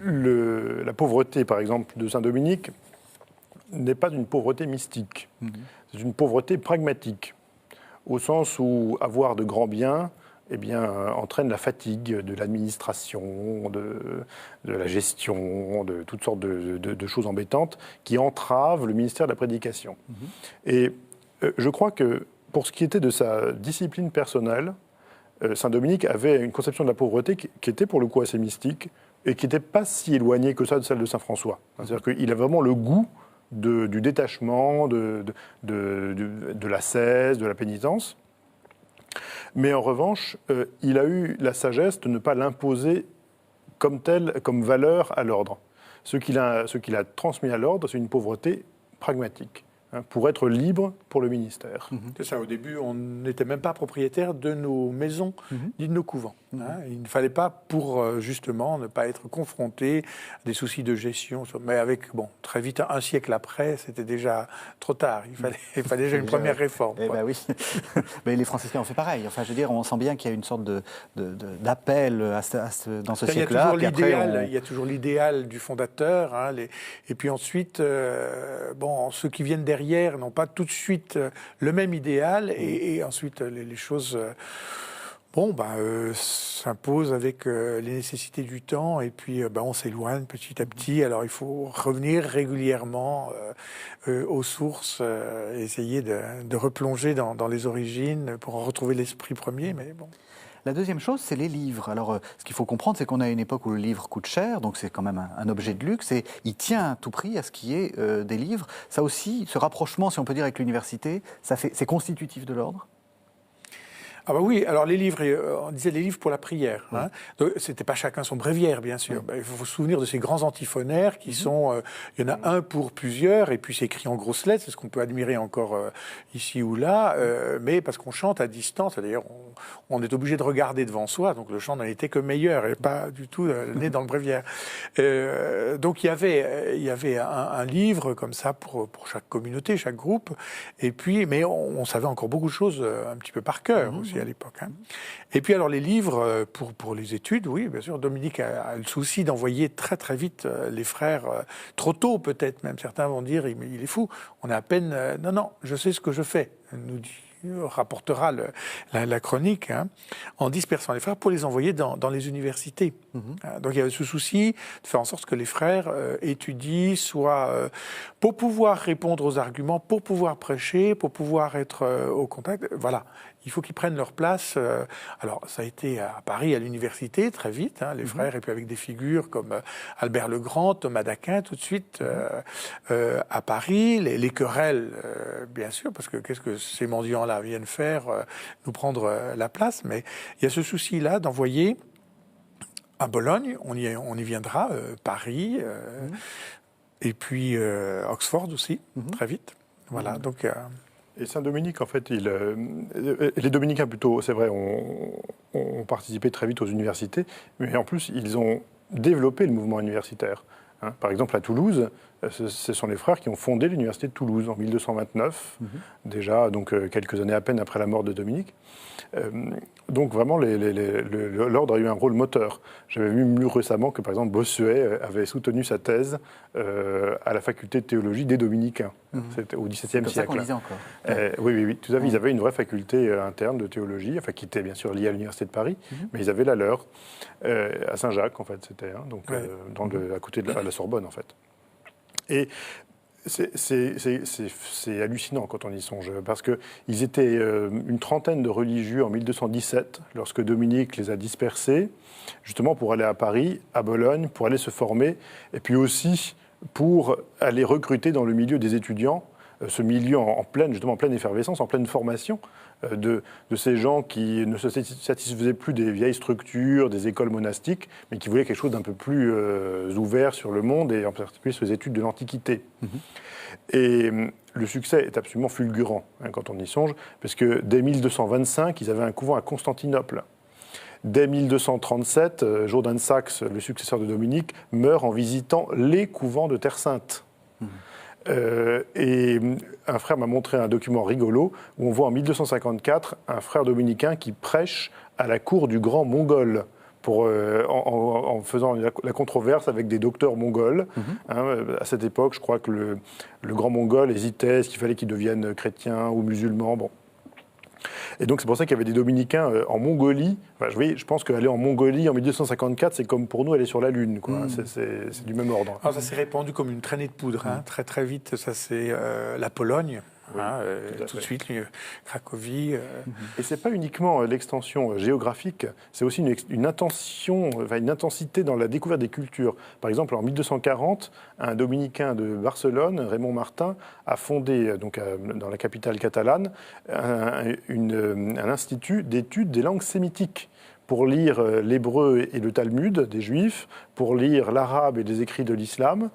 La pauvreté, par exemple, de Saint-Dominique n'est pas une pauvreté mystique. C'est une pauvreté pragmatique, au sens où avoir de grands biens entraîne la fatigue de l'administration, de la gestion, de toutes sortes de choses embêtantes qui entravent le ministère de la prédication. Et je crois que pour ce qui était de sa discipline personnelle, Saint-Dominique avait une conception de la pauvreté qui était pour le coup assez mystique et qui n'était pas si éloignée que ça de celle de Saint-François. C'est-à-dire qu'il a vraiment le goût du détachement, de l'ascèse, de la pénitence. Mais en revanche, il a eu la sagesse de ne pas l'imposer comme telle, comme valeur à l'ordre. Ce qu'il a transmis à l'ordre, c'est une pauvreté pragmatique, pour être libre pour le ministère. C'est ça, au début, on n'était même pas propriétaire de nos maisons ni de nos couvents. Il ne fallait pas, pour justement ne pas être confronté à des soucis de gestion. Mais avec, très vite, un siècle après, c'était déjà trop tard. Il fallait déjà une première réforme. Eh ben oui. Mais les franciscains ont fait pareil. Enfin, je veux dire, on sent bien qu'il y a une sorte d'appel dans ce siècle-là. Il y a toujours l'idéal du fondateur. Et puis ensuite, ceux qui viennent derrière n'ont pas tout de suite le même idéal. Et ensuite, les choses... s'impose avec les nécessités du temps et puis on s'éloigne petit à petit. Alors il faut revenir régulièrement aux sources, essayer de replonger dans les origines pour en retrouver l'esprit premier. Mais bon. La deuxième chose, c'est les livres. Alors, ce qu'il faut comprendre, c'est qu'on a une époque où le livre coûte cher, donc c'est quand même un objet de luxe, et il tient à tout prix à ce qui est des livres. Ça aussi, ce rapprochement, si on peut dire, avec l'université, c'est constitutif de l'ordre ? Ah bah oui, alors les livres, on disait les livres pour la prière. Donc, c'était pas chacun son bréviaire, bien sûr. Il faut se souvenir de ces grands antiphonaires qui sont... il y en a un pour plusieurs, et puis c'est écrit en grosses lettres, c'est ce qu'on peut admirer encore ici ou là, mais parce qu'on chante à distance, d'ailleurs on est obligé de regarder devant soi, donc le chant n'en était que meilleur, et pas du tout né dans le bréviaire. Donc il y avait un livre comme ça pour chaque communauté, chaque groupe, et puis, mais on savait encore beaucoup de choses un petit peu par cœur aussi à l'époque. Et puis alors les livres pour les études, oui, bien sûr, Dominique a le souci d'envoyer très très vite les frères, trop tôt peut-être, même certains vont dire, il est fou, on a à peine, non, je sais ce que je fais, nous dit rapportera la chronique, hein, en dispersant les frères pour les envoyer dans les universités. Donc il y avait ce souci de faire en sorte que les frères étudient, soit pour pouvoir répondre aux arguments, pour pouvoir prêcher, pour pouvoir être au contact. Voilà. Il faut qu'ils prennent leur place. Alors, ça a été à Paris, à l'université, très vite, hein, les frères, et puis avec des figures comme Albert le Grand, Thomas d'Aquin, tout de suite, à Paris. Les querelles, bien sûr, parce que qu'est-ce que ces mendiants-là viennent faire, nous prendre la place. Mais il y a ce souci-là d'envoyer à Bologne, on y viendra, Paris, et puis Oxford aussi, très vite. Voilà, donc... Et Saint-Dominique, en fait, les dominicains plutôt, c'est vrai, ont participé très vite aux universités, mais en plus, ils ont développé le mouvement universitaire. Hein. Par exemple, à Toulouse, ce sont les frères qui ont fondé l'université de Toulouse en 1229, déjà donc quelques années à peine après la mort de Dominique. Donc vraiment, l'ordre a eu un rôle moteur. J'avais vu récemment que, par exemple, Bossuet avait soutenu sa thèse à la faculté de théologie des Dominicains. C'était au XVIIe siècle. C'est ça qu'on lisait encore. Oui, tout à fait. Ils avaient une vraie faculté interne de théologie, enfin, qui était bien sûr liée à l'université de Paris, mais ils avaient la leur à Saint-Jacques, en fait, c'était, hein, donc à côté de la Sorbonne, en fait. Et c'est hallucinant quand on y songe, parce qu'ils étaient une trentaine de religieux en 1217, lorsque Dominique les a dispersés, justement pour aller à Paris, à Bologne, pour aller se former, et puis aussi pour aller recruter dans le milieu des étudiants, ce milieu en pleine effervescence, en pleine formation, de ces gens qui ne se satisfaisaient plus des vieilles structures, des écoles monastiques, mais qui voulaient quelque chose d'un peu plus ouvert sur le monde, et en particulier sur les études de l'Antiquité. Et le succès est absolument fulgurant, hein, quand on y songe, parce que dès 1225, ils avaient un couvent à Constantinople. Dès 1237, Jourdain de Saxe, le successeur de Dominique, meurt en visitant les couvents de Terre Sainte. Et un frère m'a montré un document rigolo où on voit en 1254 un frère dominicain qui prêche à la cour du grand mongol en faisant la controverse avec des docteurs mongols. Hein, à cette époque, je crois que le grand mongol hésitait, est-ce qu'il fallait qu'il devienne chrétien ou musulman. Bon. Et donc c'est pour ça qu'il y avait des dominicains en Mongolie. Enfin, je pense qu'aller en Mongolie en 1254, c'est comme pour nous aller sur la Lune, quoi. C'est du même ordre. Alors, ça s'est répandu comme une traînée de poudre, hein. Très très vite. Ça c'est la Pologne. Oui, tout de suite, Cracovie. Et ce n'est pas uniquement l'extension géographique, c'est aussi une intensité dans la découverte des cultures. Par exemple, en 1240, un dominicain de Barcelone, Raymond Martin, a fondé, donc, dans la capitale catalane, un institut d'études des langues sémitiques, pour lire l'hébreu et le Talmud des Juifs, pour lire l'arabe et des écrits de l'islam,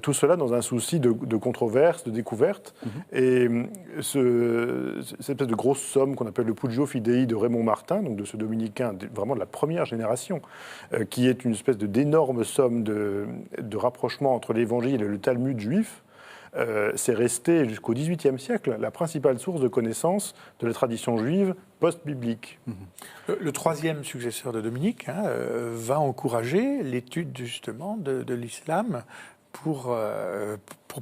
tout cela dans un souci de controverse, de découverte. Et cette espèce de grosse somme qu'on appelle le Pugio Fidei de Raymond Martin, donc de ce dominicain vraiment de la première génération, qui est une espèce d'énorme somme de rapprochement entre l'Évangile et le Talmud juif, c'est resté jusqu'au XVIIIe siècle la principale source de connaissance de la tradition juive post-biblique. Le troisième successeur de Dominique, hein, va encourager l'étude justement de l'islam pour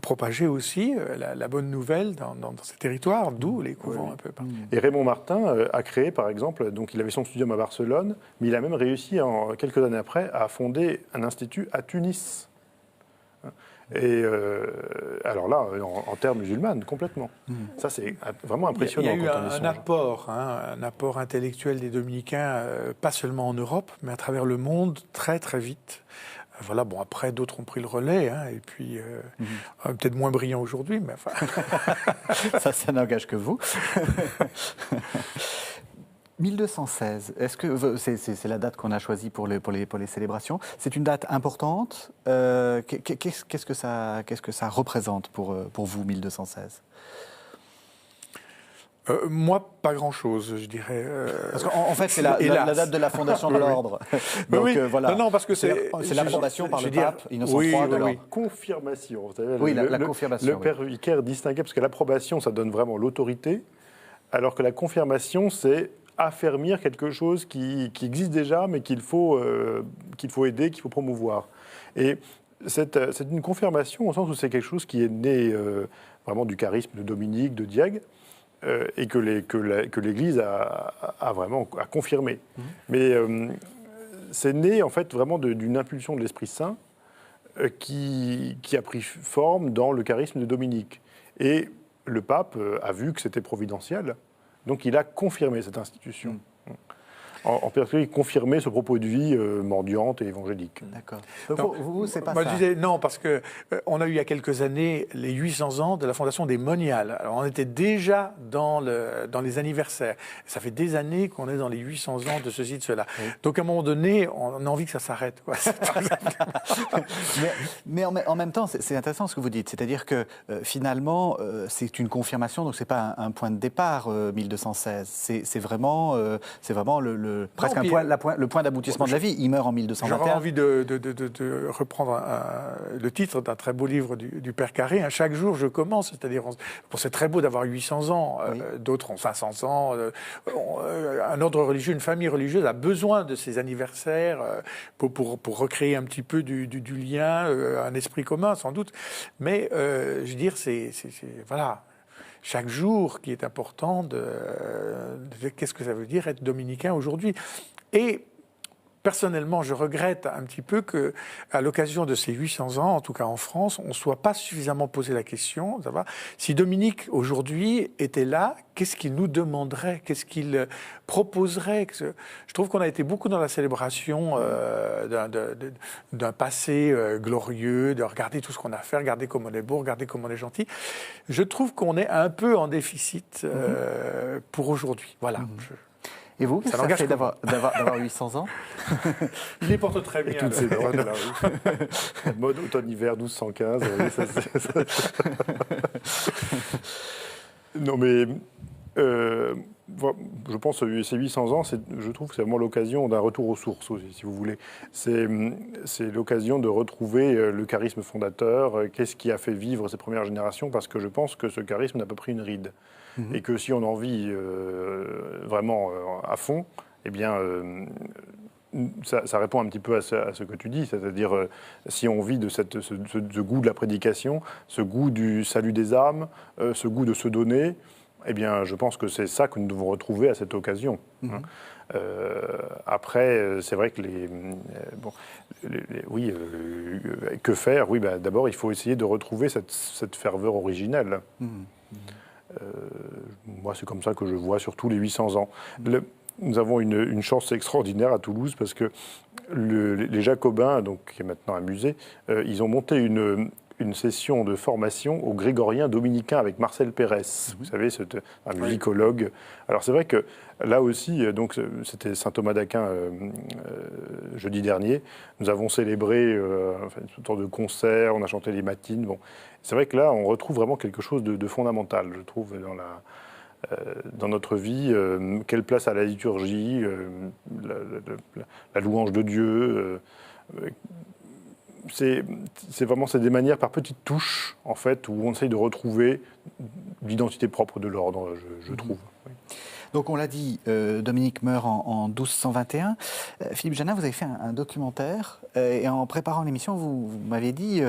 propager aussi la bonne nouvelle dans ces territoires, d'où les couvents un peu partout. Et Raymond Martin a créé, par exemple, donc il avait son studium à Barcelone, mais il a même réussi, quelques années après, à fonder un institut à Tunis. Et alors là, en terre musulmane, complètement. Ça, c'est vraiment impressionnant. Il y a eu un apport intellectuel des Dominicains, pas seulement en Europe, mais à travers le monde, très très vite. Voilà, bon, après, d'autres ont pris le relais, hein, et puis peut-être moins brillant aujourd'hui, mais enfin... ça n'engage que vous. 1216, est-ce que c'est la date qu'on a choisie pour les célébrations? C'est une date importante. Qu'est-ce que ça représente pour vous, 1216? Moi, pas grand-chose, je dirais. Parce qu'en fait, c'est la date de la fondation de l'ordre. Donc voilà. Non, parce que c'est l'approbation par le pape Innocent III de l'ordre. Confirmation. Vous savez, oui, la confirmation. Le père vicaire distinguait, parce que l'approbation, ça donne vraiment l'autorité, alors que la confirmation, c'est affermir quelque chose qui existe déjà, mais qu'il faut aider, qu'il faut promouvoir. Et c'est une confirmation au sens où c'est quelque chose qui est né vraiment du charisme de Dominique, de Diègue, et que l'Église a vraiment confirmé. Mais c'est né en fait vraiment d'une impulsion de l'Esprit Saint qui a pris forme dans le charisme de Dominique. Et le pape a vu que c'était providentiel, donc il a confirmé cette institution. En particulier, confirmer ce propos de vie mendiante et évangélique. D'accord. Donc, vous, c'est pas moi, ça. je disais non, parce qu'on a eu il y a quelques années les 800 ans de la fondation des Moniales. Alors, on était déjà dans les anniversaires. Ça fait des années qu'on est dans les 800 ans de ceci, de cela. Oui. Donc, à un moment donné, on a envie que ça s'arrête. mais en même temps, c'est intéressant ce que vous dites. C'est-à-dire que finalement, c'est une confirmation, donc ce n'est pas un point de départ, 1216. C'est vraiment presque le point d'aboutissement de la vie. Il meurt en 1221. J'aurais envie de reprendre le titre d'un très beau livre du Père Carré. Chaque jour, je commence. C'est-à-dire, c'est très beau d'avoir 800 ans. Oui. D'autres ont 500 ans. Un ordre religieux, une famille religieuse a besoin de ces anniversaires pour recréer un petit peu du lien, un esprit commun, sans doute. Mais, je veux dire, voilà. Chaque jour qui est important qu'est-ce que ça veut dire être dominicain aujourd'hui. Et personnellement, je regrette un petit peu qu'à l'occasion de ces 800 ans, en tout cas en France, on ne soit pas suffisamment posé la question, ça va, si Dominique aujourd'hui était là, qu'est-ce qu'il nous demanderait, qu'est-ce qu'il proposerait. Je trouve qu'on a été beaucoup dans la célébration d'un passé glorieux, de regarder tout ce qu'on a fait, regarder comme on est beau, regarder comme on est gentil. Je trouve qu'on est un peu en déficit pour aujourd'hui. Voilà. Et vous, qu'est-ce que ça fait d'avoir 800 ans? Il les porte très bien. Et toutes ces drones, là, oui. Mode automne-hiver 1215. Oui, non, mais je pense que ces 800 ans, je trouve que c'est vraiment l'occasion d'un retour aux sources aussi, si vous voulez. C'est l'occasion de retrouver le charisme fondateur, qu'est-ce qui a fait vivre ces premières générations, parce que je pense que ce charisme n'a pas pris une ride. Et que si on en vit vraiment à fond, eh bien, ça répond un petit peu à ce que tu dis, c'est-à-dire si on vit de ce goût de la prédication, ce goût du salut des âmes, ce goût de se donner, eh bien, je pense que c'est ça que nous devons retrouver à cette occasion. Après, c'est vrai que que faire? Oui, d'abord, il faut essayer de retrouver cette ferveur originelle. Moi, c'est comme ça que je vois surtout les 800 ans. Nous avons une chance extraordinaire à Toulouse parce que les Jacobins, donc, qui est maintenant un musée, ils ont monté une session de formation au Grégorien dominicain avec Marcel Pérez. Vous savez, c'est un musicologue. Alors c'est vrai que là aussi, donc c'était Saint Thomas d'Aquin jeudi dernier. Nous avons célébré une sorte de concert, on a chanté les matines. Bon, c'est vrai que là, on retrouve vraiment quelque chose de fondamental, je trouve, dans notre vie. Quelle place à la liturgie, la louange de Dieu. C'est des manières par petites touches, en fait, où on essaye de retrouver l'identité propre de l'ordre, je trouve. Oui. Donc on l'a dit, Dominique meurt en 1221. Philippe Janin, vous avez fait un documentaire et en préparant l'émission, vous m'avez dit,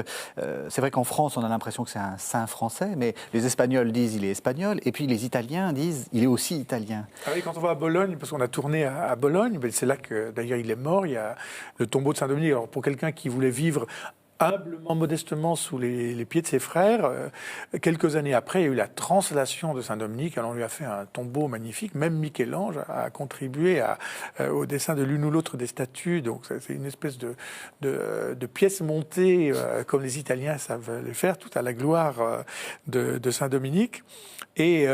c'est vrai qu'en France on a l'impression que c'est un saint français, mais les Espagnols disent il est espagnol et puis les Italiens disent il est aussi italien. Ah oui, quand on va à Bologne, parce qu'on a tourné à Bologne, c'est là que d'ailleurs il est mort, il y a le tombeau de Saint-Dominique. Alors pour quelqu'un qui voulait vivre humblement, modestement, sous les pieds de ses frères. Quelques années après, il y a eu la translation de Saint-Dominique. Alors on lui a fait un tombeau magnifique. Même Michel-Ange a contribué au dessin de l'une ou l'autre des statues. Donc c'est une espèce de pièce montée, comme les Italiens savent le faire, tout à la gloire de Saint-Dominique. Et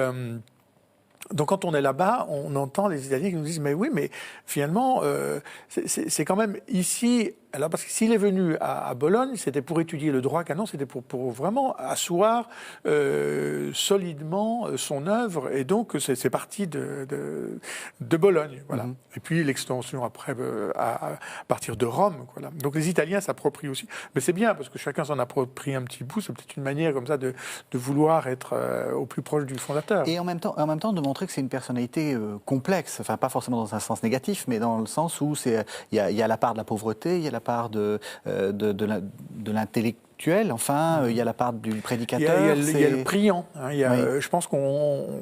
donc quand on est là-bas, on entend les Italiens qui nous disent « Mais oui, mais finalement, c'est quand même ici... » Alors, parce que s'il est venu à Bologne, c'était pour étudier le droit canon, c'était pour vraiment asseoir solidement son œuvre. Et donc, c'est parti de Bologne. Voilà. Et puis, l'extension après, à partir de Rome. Voilà. Donc, les Italiens s'approprient aussi. Mais c'est bien, parce que chacun s'en approprie un petit bout. C'est peut-être une manière comme ça de vouloir être au plus proche du fondateur. Et en même temps de montrer que c'est une personnalité complexe. Enfin, pas forcément dans un sens négatif, mais dans le sens où il y a la part de la pauvreté, il y a la part de intellectuel, enfin, il y a la part du prédicateur. Il y a le priant. Hein, je pense qu'on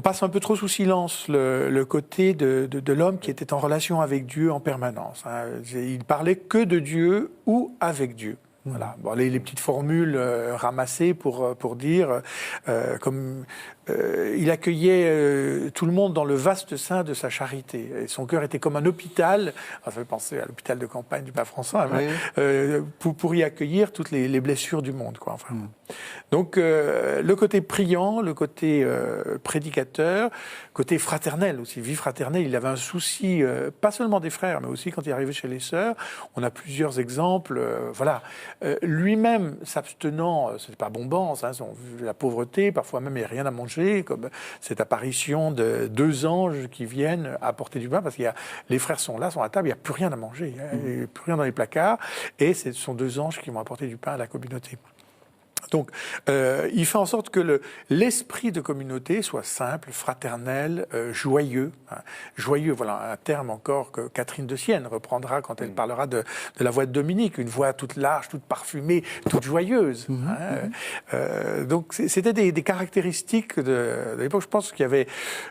passe un peu trop sous silence le côté de l'homme qui était en relation avec Dieu en permanence. Hein. Il parlait que de Dieu ou avec Dieu. Voilà. Bon, les petites formules ramassées pour dire, comme il accueillait tout le monde dans le vaste sein de sa charité. Et son cœur était comme un hôpital, ça fait penser à l'hôpital de campagne du pape François, pour y accueillir toutes les blessures du monde. Quoi, enfin. Donc le côté priant, le côté prédicateur, côté fraternel aussi, vie fraternelle, il avait un souci, pas seulement des frères, mais aussi quand il arrivait chez les sœurs. On a plusieurs exemples, voilà. Lui-même s'abstenant, c'était pas bombant, hein, la pauvreté, parfois même il n'y a rien à manger, comme cette apparition de 2 anges qui viennent apporter du pain, parce que les frères sont là, sont à table, il n'y a plus rien à manger, il n'y a plus rien dans les placards, et ce sont 2 anges qui vont apporter du pain à la communauté. Donc, il fait en sorte que l'esprit de communauté soit simple, fraternel, joyeux. Hein. Joyeux, voilà un terme encore que Catherine de Sienne reprendra quand elle parlera de la voix de Dominique, une voix toute large, toute parfumée, toute joyeuse. Donc, c'était des caractéristiques de l'époque. Je pense qu'il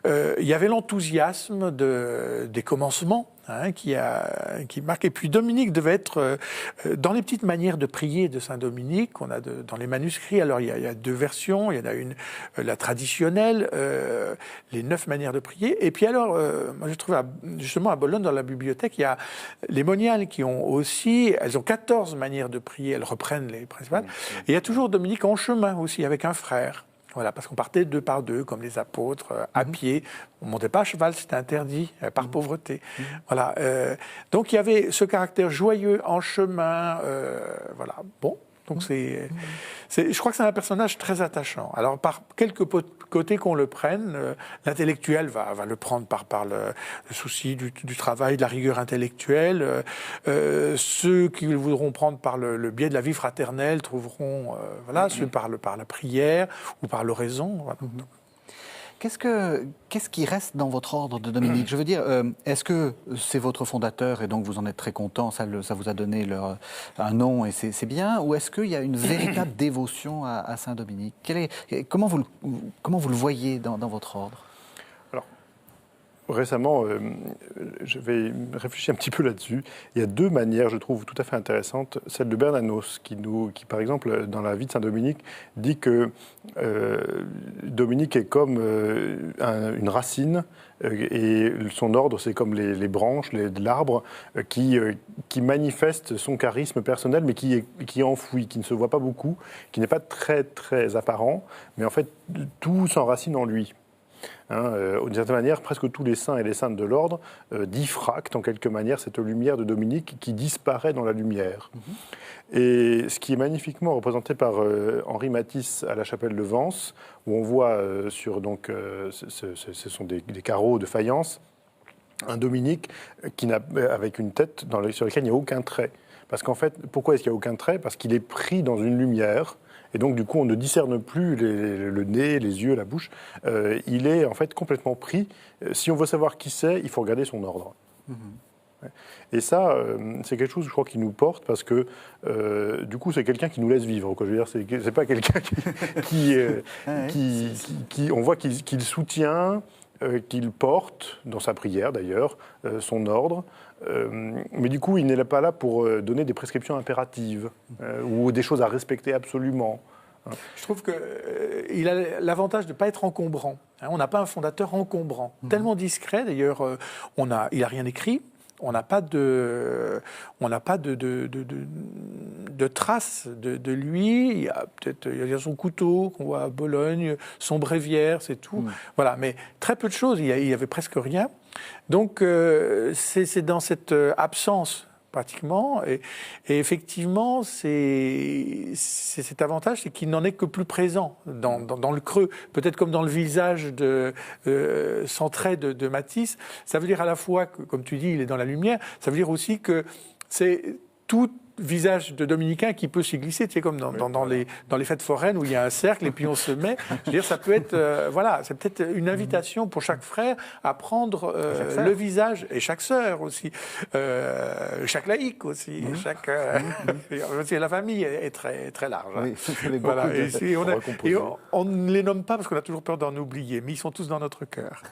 y avait l'enthousiasme des commencements. Hein, qui marque. Et puis Dominique devait être dans les petites manières de prier de Saint Dominique. On a dans les manuscrits. Alors il y a 2 versions. Il y en a une, la traditionnelle, les 9 manières de prier. Et puis alors, moi je trouve justement à Bologne dans la bibliothèque, il y a les moniales qui ont aussi. Elles ont 14 manières de prier. Elles reprennent les principales. Et il y a toujours Dominique en chemin aussi avec un frère. Voilà, parce qu'on partait 2 par 2, comme les apôtres, à pied. On ne montait pas à cheval, c'était interdit, par pauvreté. Voilà. Donc il y avait ce caractère joyeux en chemin. Voilà. Bon. Donc je crois que c'est un personnage très attachant. Alors par quelques côtés qu'on le prenne, l'intellectuel va le prendre par le souci du travail, de la rigueur intellectuelle. Ceux qui le voudront prendre par le biais de la vie fraternelle trouveront ceux par la prière ou par l'oraison. Voilà. Qu'est-ce qui reste dans votre ordre de Dominique ? Je veux dire, est-ce que c'est votre fondateur et donc vous en êtes très content, ça vous a donné un nom et c'est bien, ou est-ce qu'il y a une véritable dévotion à Saint-Dominique ? Comment vous le voyez dans votre ordre ? Récemment, je vais réfléchir un petit peu là-dessus. Il y a 2 manières, je trouve, tout à fait intéressantes. Celle de Bernanos, qui par exemple, dans la vie de Saint-Dominique, dit que Dominique est comme une racine, et son ordre, c'est comme les branches de l'arbre, qui manifeste son charisme personnel, mais qui est enfoui, qui ne se voit pas beaucoup, qui n'est pas très, très apparent, mais en fait, tout s'enracine en lui. D'une certaine manière, presque tous les saints et les saintes de l'ordre diffractent en quelque manière cette lumière de Dominique qui disparaît dans la lumière. Et ce qui est magnifiquement représenté par Henri Matisse à la chapelle de Vence, où on voit ce sont des carreaux de faïence, un Dominique avec une tête sur laquelle il n'y a aucun trait. Parce qu'en fait, pourquoi est-ce qu'il n'y a aucun trait ? Parce qu'il est pris dans une lumière. Et donc, du coup, on ne discerne plus le nez, les yeux, la bouche. Il est en fait complètement pris. Si on veut savoir qui c'est, il faut regarder son ordre. Et ça, c'est quelque chose, je crois, qui nous porte parce que, du coup, c'est quelqu'un qui nous laisse vivre. Quoi. Je veux dire, c'est pas quelqu'un qui on voit qu'il soutient, qu'il porte, dans sa prière d'ailleurs, son ordre. Mais du coup, il n'est pas là pour donner des prescriptions impératives ou des choses à respecter absolument. Je trouve qu'il a l'avantage de ne pas être encombrant. On n'a pas un fondateur encombrant, tellement discret d'ailleurs. Il n'a rien écrit. On n'a pas de traces de lui. Il y a son couteau qu'on voit à Bologne, son bréviaire, c'est tout. Voilà, mais très peu de choses. Il y avait presque rien. Donc c'est dans cette absence pratiquement, et effectivement, c'est cet avantage, c'est qu'il n'en est que plus présent dans le creux, peut-être comme dans le visage sans trait de Matisse. Ça veut dire à la fois que, comme tu dis, il est dans la lumière, ça veut dire aussi que c'est tout visage de dominicain qui peut s'y glisser, tu sais, comme dans les fêtes foraines où il y a un cercle et puis on se met. Je veux dire, ça peut être, c'est peut-être une invitation pour chaque frère à prendre le visage, et chaque sœur aussi, chaque laïc aussi, la famille est très, très large. Oui, voilà. Et on ne les nomme pas parce qu'on a toujours peur d'en oublier, mais ils sont tous dans notre cœur.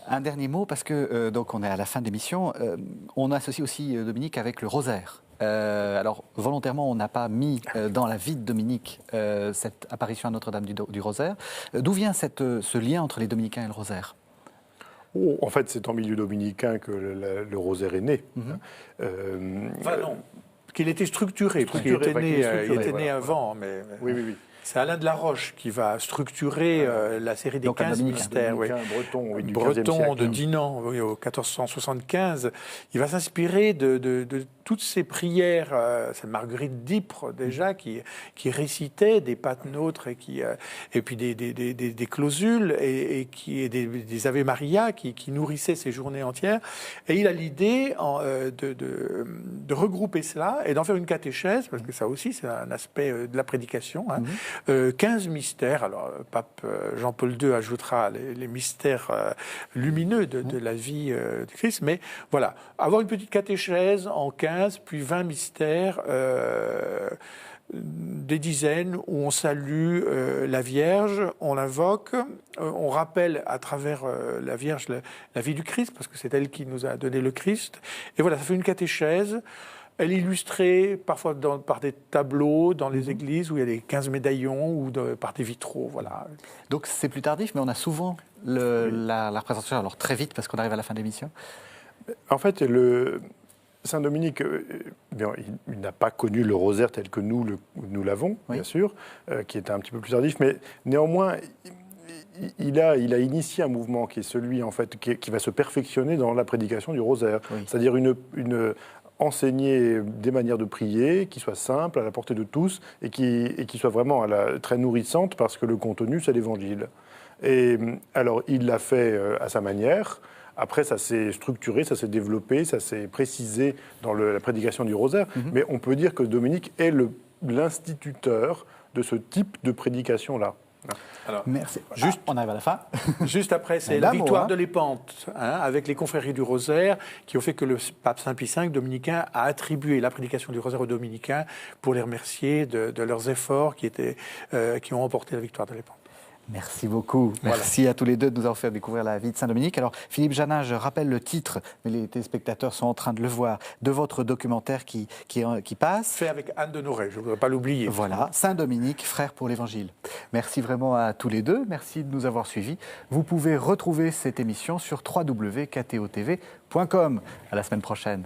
Un dernier mot, parce que donc on est à la fin de l'émission. On associe aussi Dominique avec le rosaire. Alors, volontairement, on n'a pas mis dans la vie de Dominique cette apparition à Notre-Dame du Rosaire. D'où vient ce lien entre les dominicains et le rosaire ? En fait, c'est en milieu dominicain que le rosaire est né. Non, qu'il était structuré, parce qu'il était né avant. Mais... Oui. C'est Alain de la Roche qui va structurer la série des 15 mystères. Breton de Dinan, au 1475. Il va s'inspirer de toutes ces prières. C'est Marguerite d'Ypres, déjà, qui récitait des patenôtres et puis des clausules et des Ave Maria qui nourrissaient ces journées entières. Et il a l'idée de regrouper cela et d'en faire une catéchèse, parce que ça aussi, c'est un aspect de la prédication. 15 mystères. Alors, pape Jean-Paul II ajoutera les mystères lumineux de la vie de Christ. Mais voilà, avoir une petite catéchèse en 15, puis 20 mystères, des dizaines où on salue la Vierge, on l'invoque, on rappelle à travers la Vierge la vie du Christ, parce que c'est elle qui nous a donné le Christ. Et voilà, ça fait une catéchèse. Elle est illustrée parfois par des tableaux dans les églises où il y a les 15 médaillons ou par des vitraux. Voilà. Donc c'est plus tardif, mais on a souvent la représentation, alors très vite parce qu'on arrive à la fin de l'émission. En fait, Saint-Dominique, il n'a pas connu le rosaire tel que nous l'avons, bien sûr, qui était un petit peu plus tardif, mais néanmoins, il a initié un mouvement qui est celui, en fait, qui va se perfectionner dans la prédication du rosaire. Oui. C'est-à-dire enseigner des manières de prier qui soient simples, à la portée de tous, et qui soient vraiment très nourrissantes, parce que le contenu, c'est l'Évangile. Et alors, il l'a fait à sa manière. Après, ça s'est structuré, ça s'est développé, ça s'est précisé dans la prédication du rosaire. Mais on peut dire que Dominique est l'instituteur de ce type de prédication-là. Alors, merci. On arrive à la fin. Juste après, c'est la victoire de Lépante, avec les confréries du Rosaire, qui ont fait que le pape Saint Pie V, dominicain, a attribué la prédication du Rosaire aux dominicains pour les remercier de leurs efforts qui ont emporté la victoire de Lépante. Merci beaucoup. Merci à tous les deux de nous avoir fait découvrir la vie de Saint-Dominique. Alors, Philippe Janin, je rappelle le titre, mais les téléspectateurs sont en train de le voir, de votre documentaire qui passe. Fait avec Anne de Noret, je ne voudrais pas l'oublier. Voilà, Saint-Dominique, frère pour l'Évangile. Merci vraiment à tous les deux. Merci de nous avoir suivis. Vous pouvez retrouver cette émission sur www.ktotv.com. À la semaine prochaine.